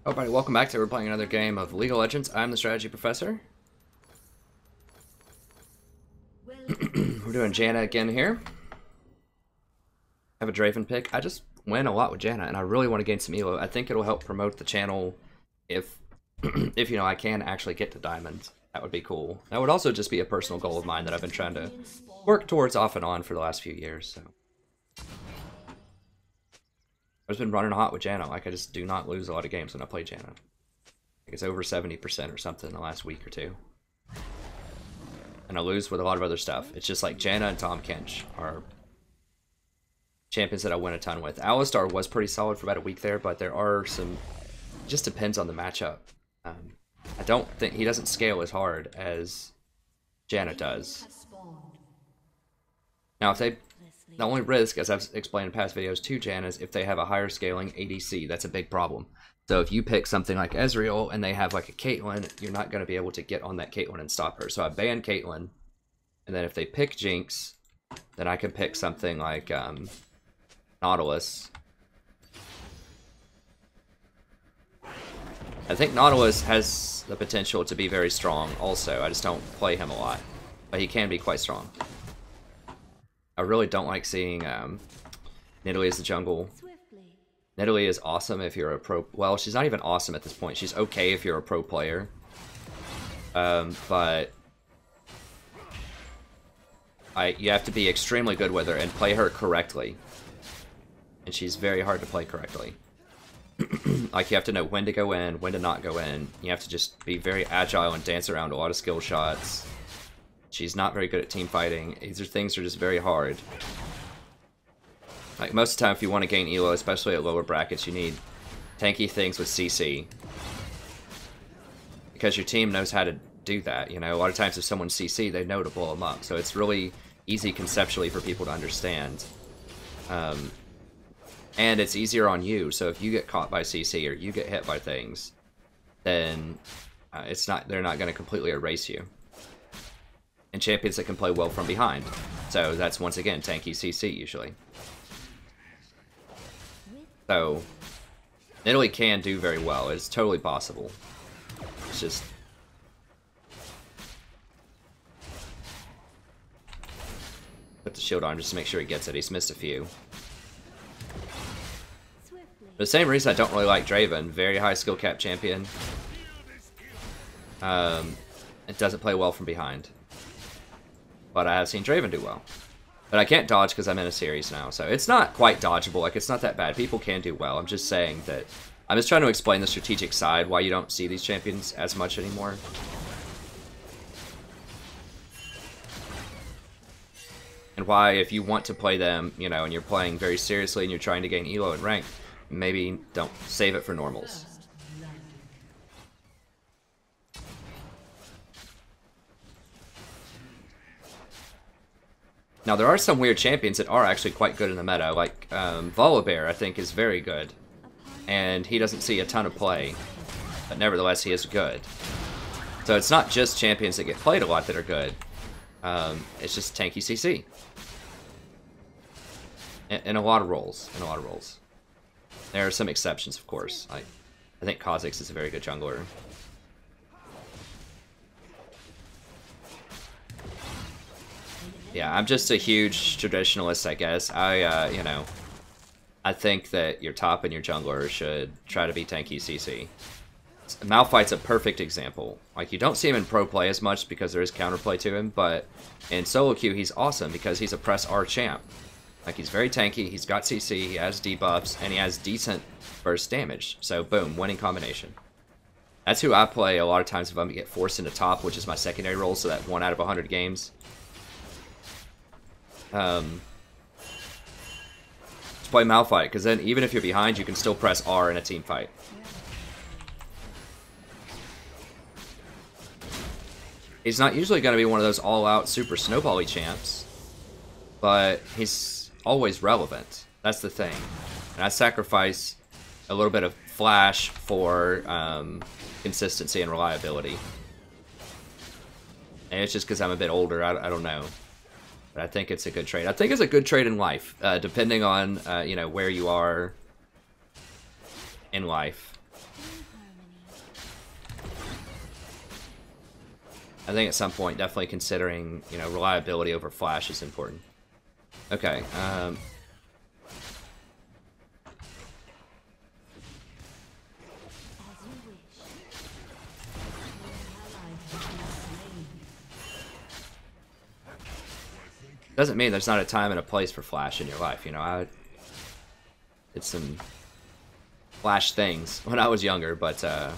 Everybody, welcome back to we're playing another game of League of Legends. I'm the strategy professor. We're doing Janna again here. I have a Draven pick. I just win a lot with Janna, and I really want to gain some elo. I think it'll help promote the channel if, if I can actually get to diamonds. That would be cool. That would also just be a personal goal of mine that I've been trying to work towards off and on for the last few years. So I've just been running hot with Janna. Like, I just do not lose a lot of games when I play Janna. I think it's over 70% or something in the last week or two. And I lose with a lot of other stuff. It's just like Janna and Tahm Kench are champions that I win a ton with. Alistar was pretty solid for about a week there, but there are some... It just depends on the matchup. I don't think... He doesn't scale as hard as Janna does. Now, if they... The only risk, as I've explained in past videos to Janna, is if they have a higher scaling ADC. That's a big problem. So if you pick something like Ezreal and they have like a Caitlyn, you're not going to be able to get on that Caitlyn and stop her. So I ban Caitlyn, and then if they pick Jinx, then I can pick something like Nautilus. I think Nautilus has the potential to be very strong also. I just don't play him a lot, but he can be quite strong. I really don't like seeing Nidalee as the jungle. Nidalee is awesome if you're a pro... Well, she's not even awesome at this point. She's okay if you're a pro player. But... you have to be extremely good with her and play her correctly. And she's very hard to play correctly. Like, you have to know when to go in, when to not go in. You have to just be very agile and dance around a lot of skill shots. She's not very good at team fighting. These things are just very hard. Like, most of the time, if you want to gain elo, especially at lower brackets, you need tanky things with CC. Because your team knows how to do that, you know? A lot of times if someone's CC, they know to blow them up. So it's really easy conceptually for people to understand. And it's easier on you, so if you get caught by CC or you get hit by things, then they're not going to completely erase you. And champions that can play well from behind. So that's, once again, tanky CC usually. So, Nidalee can do very well. It's totally possible. It's just... Put the shield on just to make sure he gets it. He's missed a few. For the same reason I don't really like Draven. Very high skill cap champion. It doesn't play well from behind. But I have seen Draven do well. But I can't dodge because I'm in a series now, so it's not quite dodgeable. Like, it's not that bad. People can do well. I'm just saying that... I'm just trying to explain the strategic side, why you don't see these champions as much anymore. And why, if you want to play them, you know, and you're playing very seriously and you're trying to gain elo and rank, maybe don't save it for normals. Now, there are some weird champions that are actually quite good in the meta, like Volibear, I think, is very good. And he doesn't see a ton of play, but nevertheless, he is good. So it's not just champions that get played a lot that are good. It's just tanky CC. In a lot of roles, There are some exceptions, of course. I think Kha'Zix is a very good jungler. Yeah, I'm just a huge traditionalist, I guess. You know, I think that your top and your jungler should try to be tanky CC. Malphite's a perfect example. Like, you don't see him in pro play as much because there is counterplay to him, but in solo queue, he's awesome because he's a press R champ. Like, he's very tanky, he's got CC, he has debuffs, and he has decent burst damage. So, boom, winning combination. That's who I play a lot of times if I get forced into top, which is my secondary role, so that 1 out of 100 games. Just play Malphite, because then even if you're behind, you can still press R in a team fight. He's not usually going to be one of those all-out super snowbally champs, but he's always relevant. That's the thing. And I sacrifice a little bit of flash for consistency and reliability. And it's just because I'm a bit older, I don't know. But I think it's a good trade. I think it's a good trade in life, depending on, you know, where you are in life. I think at some point, definitely considering, you know, reliability over flash is important. Okay, doesn't mean there's not a time and a place for flash in your life, you know. I did some flash things when I was younger, but I'm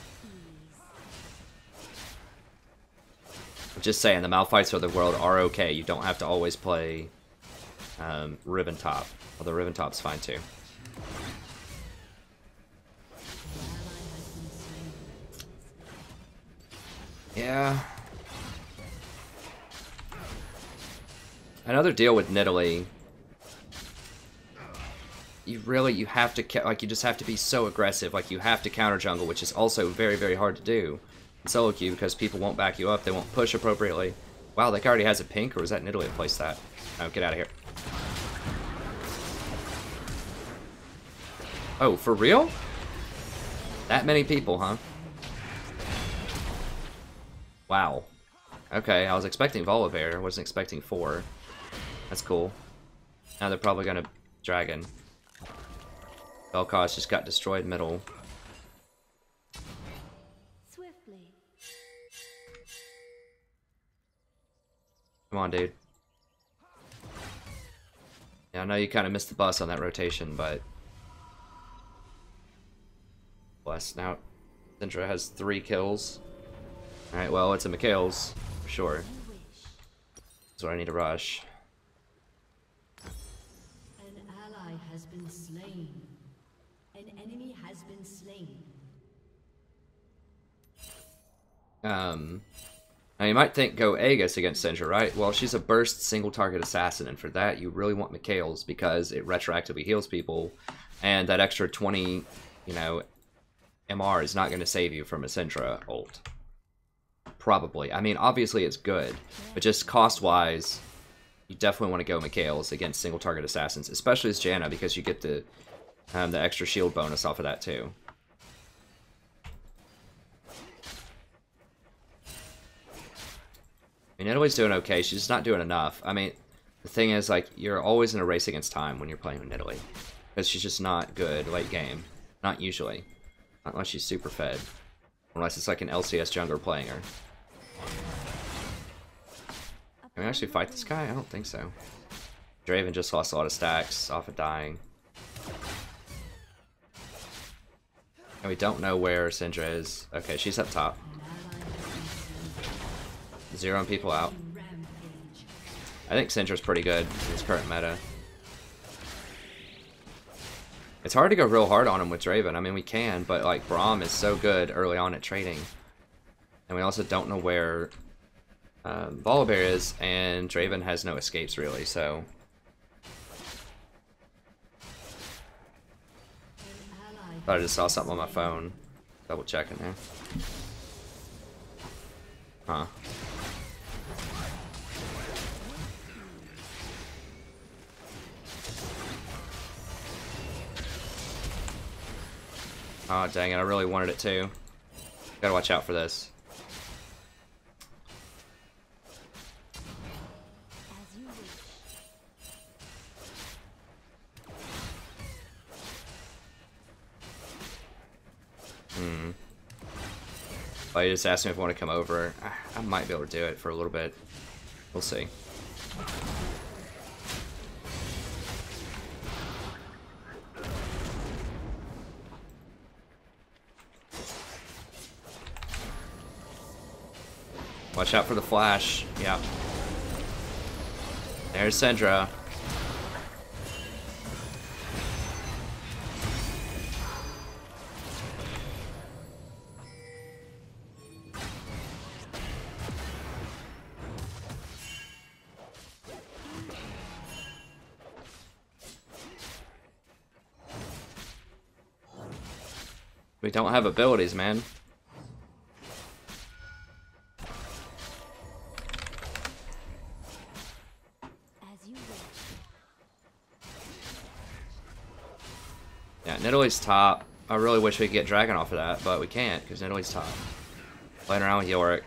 just saying the Malphites of the world are okay. You don't have to always play Riven top, although Riven top's fine too. Yeah. Another deal with Nidalee, you have to, like, you just have to be so aggressive. Like, you have to counter jungle, which is also very, very hard to do in solo queue because people won't back you up, they won't push appropriately. Wow, that guy already has a pink, or was that Nidalee that placed that? Oh, get out of here. Oh, for real? That many people, huh? Wow. Okay, I was expecting Volibear, I wasn't expecting 4. That's cool. Now they're probably gonna Dragon. Vel'Koz just got destroyed middle. Swiftly. Come on, dude. Yeah, I know you kind of missed the bus on that rotation, but... Bless. Now, Syndra has 3 kills. Alright, well, it's a Mikhail's, for sure. That's what I need to rush. An ally has been slain. An enemy has been slain. Now you might think go Aegis against Syndra, right? Well, she's a burst single target assassin, and for that you really want Mikhail's because it retroactively heals people, and that extra 20, you know, MR is not going to save you from a Syndra ult. Probably. I mean, obviously it's good, but just cost-wise, you definitely want to go Mikhail's against single target assassins, especially as Janna, because you get the extra shield bonus off of that too. I mean, Nidalee's doing okay. She's just not doing enough. I mean, the thing is, like, you're always in a race against time when you're playing with Nidalee, because she's just not good late game. Not usually. Not unless she's super fed. Unless it's like an LCS jungler playing her. Can we actually fight this guy? I don't think so. Draven just lost a lot of stacks off of dying. And we don't know where Syndra is. Okay, she's up top. Zeroing people out. I think Syndra's pretty good in this current meta. It's hard to go real hard on him with Draven. I mean, we can, but like Braum is so good early on at trading. And we also don't know where Volibear is, and Draven has no escapes really, so... Thought I just saw something on my phone. Double checking there. Huh. Oh, dang it, I really wanted it too. Gotta watch out for this. Oh, you just asked me if I want to come over. I might be able to do it for a little bit. We'll see. Watch out for the flash. Yeah. There's Syndra. We don't have abilities, man. Yeah, Nidalee's top. I really wish we could get Dragon off of that, but we can't because Nidalee's top. Playing around with Yorick.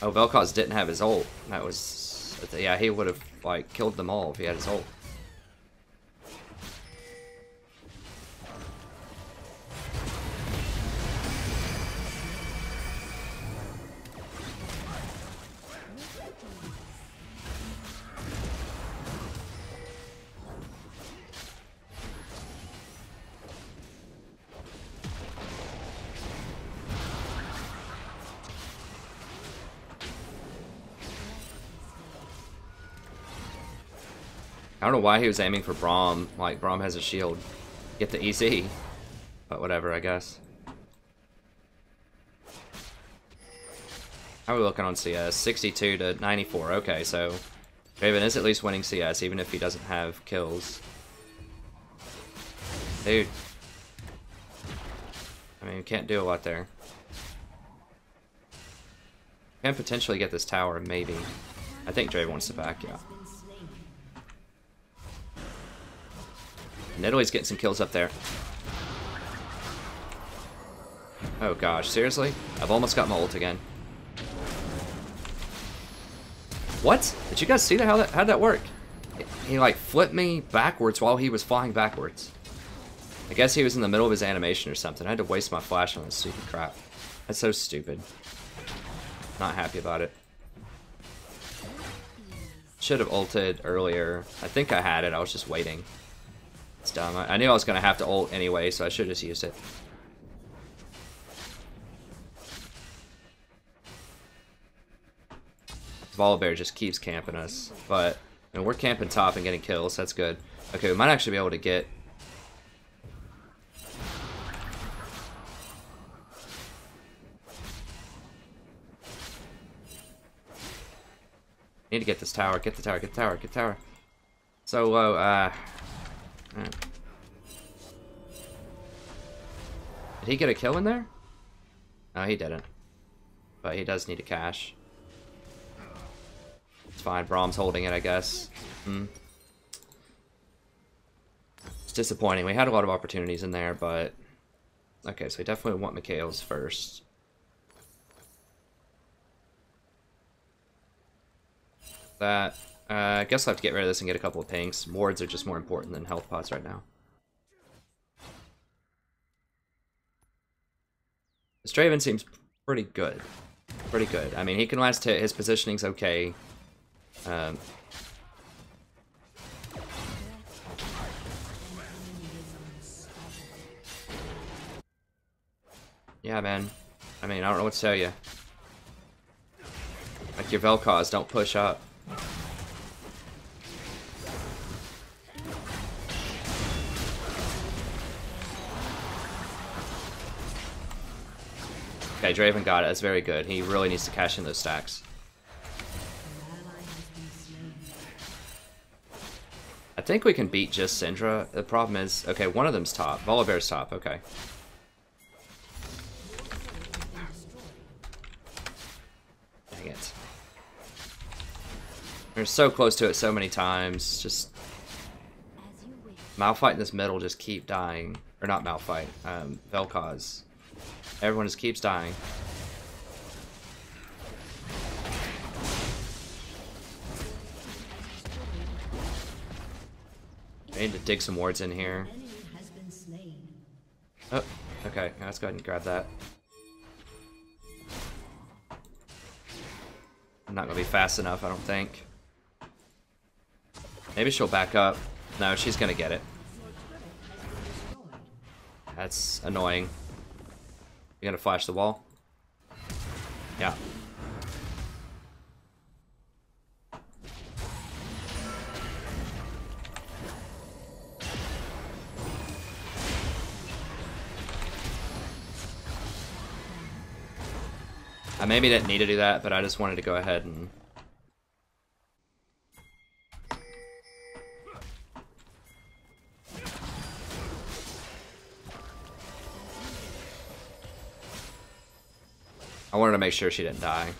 Oh, Vel'Koz didn't have his ult. That was... Yeah, he would have, like, killed them all if he had his ult. I don't know why he was aiming for Braum. Like, Braum has a shield. Get the EC. But whatever, I guess. How are we looking on CS? 62 to 94. Okay, so Draven is at least winning CS, even if he doesn't have kills. Dude. I mean, you can't do a lot there. Can potentially get this tower, maybe. I think Draven wants to back, yeah. Nidalee's getting some kills up there. Oh gosh, seriously? I've almost got my ult again. What? Did you guys see that? How'd that work? He like flipped me backwards while he was flying backwards. I guess he was in the middle of his animation or something. I had to waste my flash on this stupid crap. That's so stupid. Not happy about it. Should have ulted earlier. I think I had it, I was just waiting. It's dumb. I knew I was going to have to ult anyway, so I should have just used it. Volibear just keeps camping us, but I mean, we're camping top and getting kills. That's good. Okay, we might actually be able to get... Need to get this tower. Get the tower. Get the tower. Get the tower. So low. Did he get a kill in there? No, he didn't. But he does need a cash. It's fine. Braum's holding it, I guess. It's disappointing. We had a lot of opportunities in there, but... Okay, so we definitely want Mikhail's first. That... I guess I'll have to get rid of this and get a couple of pinks. Wards are just more important than health pots right now. This Draven seems pretty good. Pretty good. I mean, he can last hit. His positioning's okay. Yeah, man. I mean, I don't know what to tell you. Like your Vel'Koz, don't push up. Okay, Draven got it. That's very good. He really needs to cash in those stacks. I think we can beat just Syndra. The problem is... Okay, one of them's top. Volibear's top. Okay. Dang it. We're so close to it so many times. Just... Malphite in this middle just keep dying. Or not Malphite. Vel'Koz. Everyone just keeps dying. I need to dig some wards in here. Oh, okay. Let's go ahead and grab that. I'm not going to be fast enough, I don't think. Maybe she'll back up. No, she's going to get it. That's annoying. You gonna flash the wall? Yeah. I maybe didn't need to do that, but I just wanted to go ahead and... I wanted to make sure she didn't die.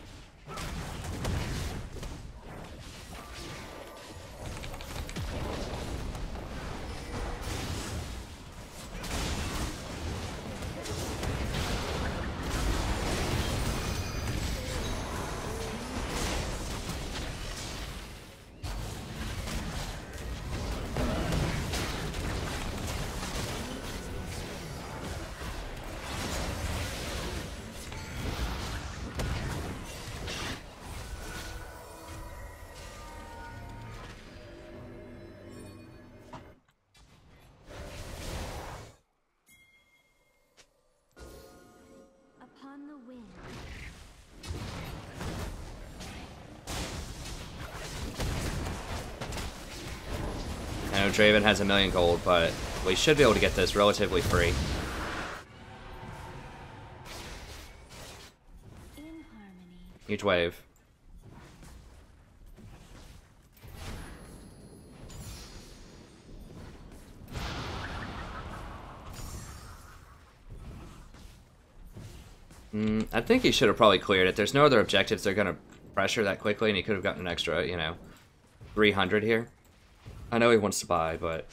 Draven has 1,000,000 gold, but we should be able to get this relatively free. Huge wave. I think he should have probably cleared it. There's no other objectives they're going to pressure that quickly, and he could have gotten an extra, you know, 300 here. I know he wants to buy, but...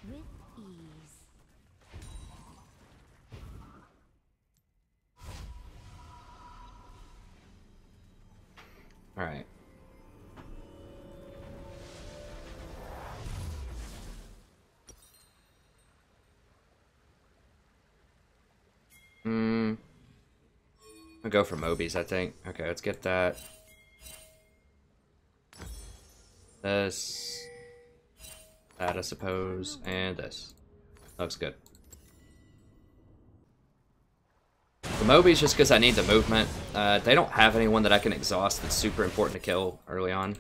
With ease. All right. I'll go for Mobies, I think. Okay, let's get that. This. That, I suppose. And this. Looks good. The Mobies, just because I need the movement. They don't have anyone that I can exhaust that's super important to kill early on.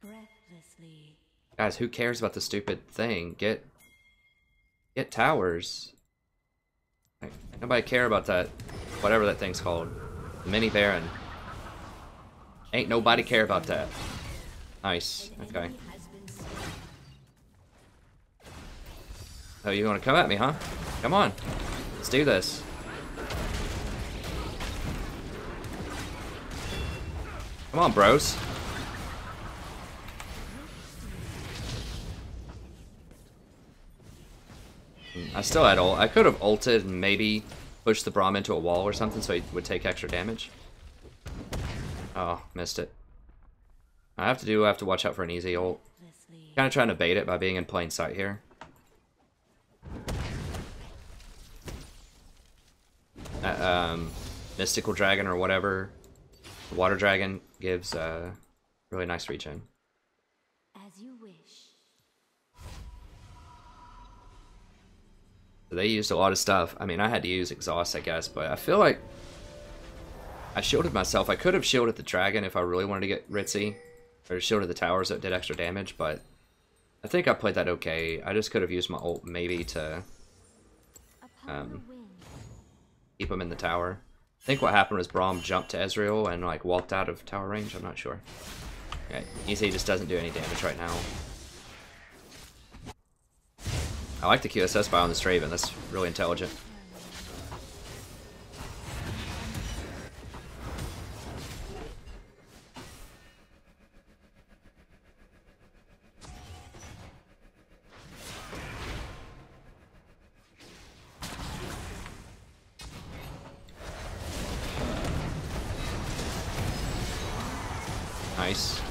Breathlessly. Guys, who cares about the stupid thing? Get towers. Like, nobody care about that, whatever that thing's called. The mini Baron. Ain't nobody care about that. Nice. Okay. Oh, you want to come at me, huh? Come on. Let's do this. Come on, bros. I still had ult. I could have ulted and maybe pushed the Braum into a wall or something so he would take extra damage. Oh, missed it. I have to watch out for an easy ult. Kind of trying to bait it by being in plain sight here. Mystical Dragon or whatever. The Water Dragon gives really nice regen. As you wish. They used a lot of stuff. I mean, I had to use exhaust, I guess, but I feel like I shielded myself. I could have shielded the dragon if I really wanted to get ritzy, or shielded the towers that did extra damage, but I think I played that okay. I just could have used my ult maybe to keep him in the tower. I think what happened was Braum jumped to Ezreal and like walked out of tower range. I'm not sure. Okay, Easy just doesn't do any damage right now. I like the QSS buy on this Draven. That's really intelligent. Nice.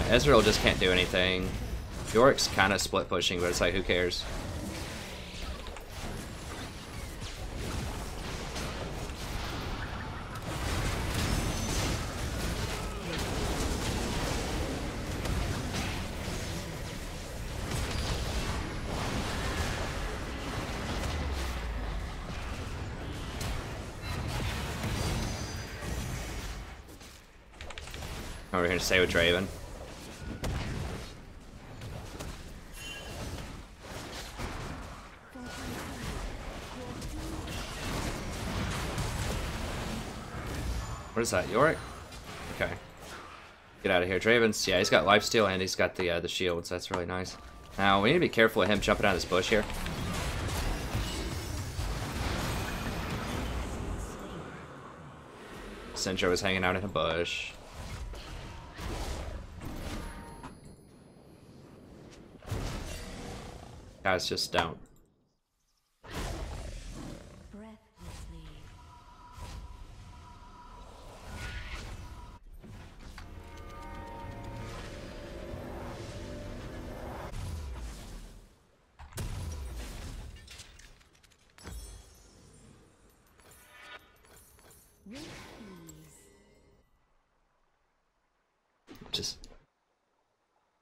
Ezreal just can't do anything. Yorick's kind of split pushing, but it's like, who cares? Oh, we're gonna stay with Draven. What is that, Yorick? Okay. Get out of here. Draven's, yeah, he's got lifesteal and he's got the shields. That's really nice. Now, we need to be careful of him jumping out of this bush here. Syndra was hanging out in a bush. Guys, just don't. Just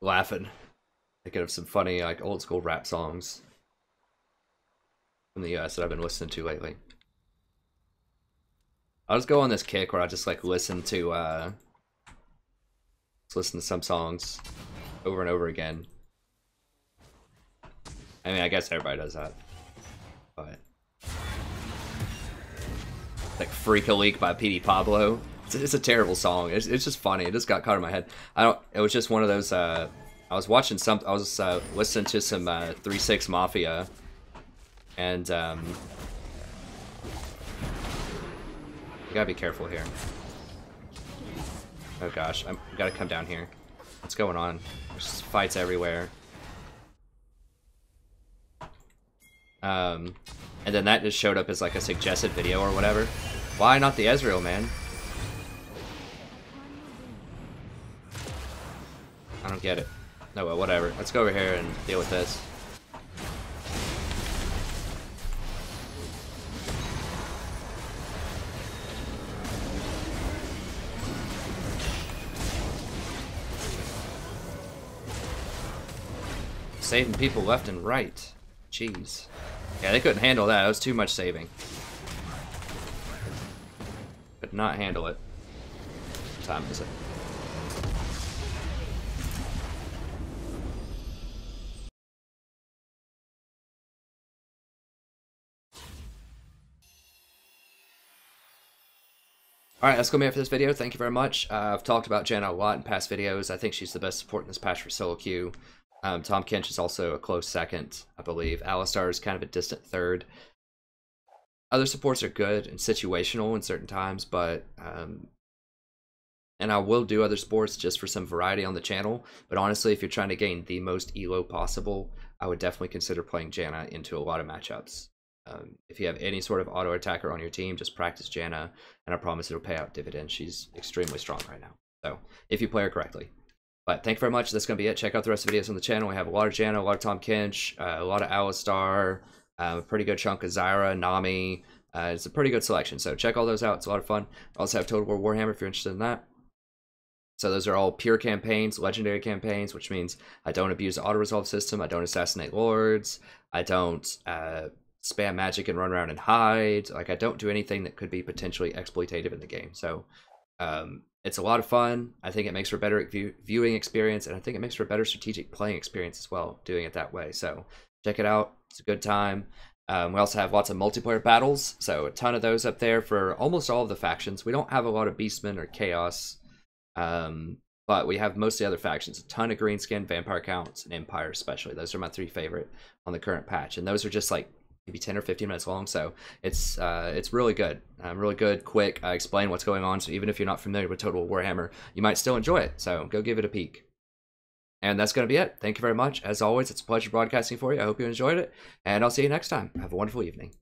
laughing. Thinking of some funny, like, old school rap songs from the US that I've been listening to lately. I'll just go on this kick where I just like listen to some songs over and over again. I mean, I guess everybody does that, but like "Freak a Leak" by PD Pablo. It's a terrible song. It's just funny. It just got caught in my head. It was just one of those. I was watching some. I was listening to some 3-6 Mafia, and you gotta be careful here. Oh gosh, I gotta come down here. What's going on? There's just fights everywhere. And then that just showed up as like a suggested video or whatever. Why not the Ezreal, man? I don't get it. No, well, whatever. Let's go over here and deal with this. Saving people left and right. Jeez. Yeah, they couldn't handle that. It was too much saving. Could not handle it. What time is it? Alright, that's going to be it for this video. Thank you very much. I've talked about Janna a lot in past videos. I think she's the best support in this patch for solo queue. Tom Quint is also a close second, I believe. Alistar is kind of a distant third. Other supports are good and situational in certain times, but and I will do other supports just for some variety on the channel. But honestly, if you're trying to gain the most elo possible, I would definitely consider playing Janna into a lot of matchups. If you have any sort of auto attacker on your team, just practice Janna, and I promise it'll pay out dividends. She's extremely strong right now, so if you play her correctly. But thank you very much. That's going to be it. Check out the rest of the videos on the channel. We have a lot of Janna, a lot of Tom Quint, a lot of Alistar, a pretty good chunk of Zyra, Nami. It's a pretty good selection, so check all those out. It's a lot of fun. I also have Total War Warhammer if you're interested in that. So those are all pure campaigns, legendary campaigns, which means I don't abuse the auto-resolve system, I don't assassinate lords, I don't spam magic and run around and hide. Like, I don't do anything that could be potentially exploitative in the game. So it's a lot of fun. I think it makes for a better viewing experience, and I think it makes for a better strategic playing experience as well, doing it that way. So check it out. It's a good time. We also have lots of multiplayer battles, so a ton of those up there for almost all of the factions. We don't have a lot of Beastmen or Chaos, but we have most of the other factions. A ton of Greenskin, Vampire Counts, and Empire especially. Those are my 3 favorite on the current patch, and those are just like maybe 10 or 15 minutes long, so it's really good. Really good, quick. I explain what's going on, so even if you're not familiar with Total Warhammer, you might still enjoy it, so go give it a peek. And that's going to be it. Thank you very much. As always, it's a pleasure broadcasting for you. I hope you enjoyed it, and I'll see you next time. Have a wonderful evening.